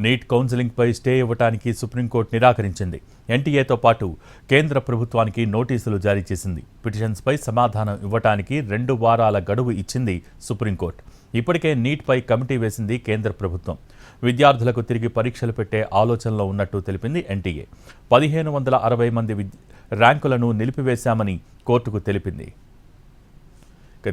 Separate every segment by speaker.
Speaker 1: Neat కౌన్సిలింగ్పై stay ఇవ్వడానికి supreme court నిరాకరించింది. ఎన్టీఏతో పాటు కేంద్ర ప్రభుత్వానికి నోటీసులు జారీ చేసింది. పిటిషన్స్పై సమాధానం ఇవ్వడానికి 2 వారాల గడువు ఇచ్చింది సుప్రీంకోర్టు. ఇప్పటికే నీట్పై కమిటీ వేసింది కేంద్ర ప్రభుత్వం. విద్యార్థులకు తిరిగి పరీక్షలు పెట్టే ఆలోచనలో ఉన్నట్టు తెలిపింది ఎన్టీఏ. 1560 మంది ర్యాంకులను నిలిపివేశామని కోర్టుకు తెలిపింది.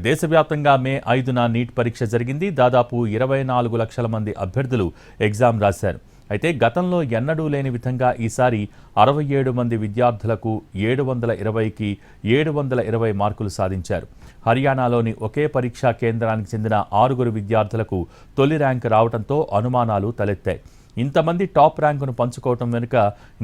Speaker 1: దేశవ్యాప్తంగా మే 5న నీట్ పరీక్ష జరిగింది. దాదాపు 24 లక్షల మంది అభ్యర్థులు ఎగ్జామ్ రాశారు. అయితే గతంలో ఎన్నడూ లేని విధంగా ఈసారి 67 మంది విద్యార్థులకు 720కి 720 మార్కులు సాధించారు. హర్యానాలోని ఒకే పరీక్షా కేంద్రానికి చెందిన 6 విద్యార్థులకు తొలి ర్యాంకు రావడంతో అనుమానాలు తలెత్తాయి. ఇంతమంది టాప్ ర్యాంకును పంచుకోవటం వెనుక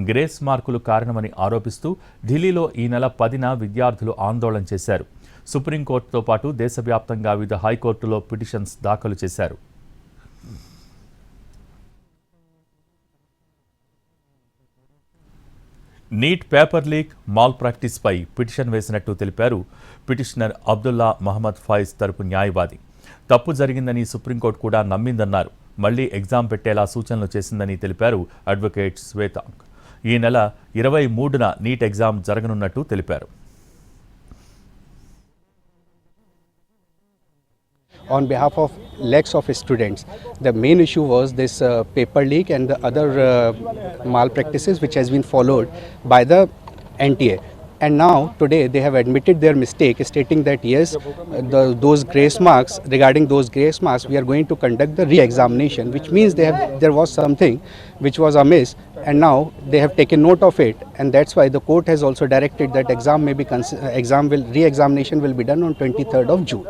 Speaker 1: గ్రేస్ మార్కులు కారణమని ఆరోపిస్తూ ఢిల్లీలో ఈ నెల 10న విద్యార్థులు ఆందోళన చేశారు. సుప్రీంకోర్టుతో పాటు దేశవ్యాప్తంగా వివిధ హైకోర్టులో పిటిషన్స్ దాఖలు చేశారు. నీట్ పేపర్ లీక్ మాల్ ప్రాక్టీస్పై పిటిషన్ వేసినట్టు తెలిపారు పిటిషనర్ అబ్దుల్లా మహమ్మద్ ఫైజ్ తరపు న్యాయవాది. తప్పు జరిగిందని సుప్రీంకోర్టు కూడా నమ్మిందన్నారు. మళ్లీ ఎగ్జామ్ పెట్టేలా సూచనలు చేసిందని తెలిపారు అడ్వకేట్ శ్వేతాంక్. ఈ నెల 23న నీట్ ఎగ్జామ్ జరగనున్నట్టు తెలిపారు.
Speaker 2: On behalf of lakhs of students, the main issue was this paper leak and the other malpractices which has been followed by the NTA. And now today they have admitted their mistake, stating that yes, those grace marks, regarding those grace marks, we are going to conduct the re-examination, which means there was something which was amiss, and now they have taken note of it, and that's why the court has also directed that re-examination will be done on 23rd of June.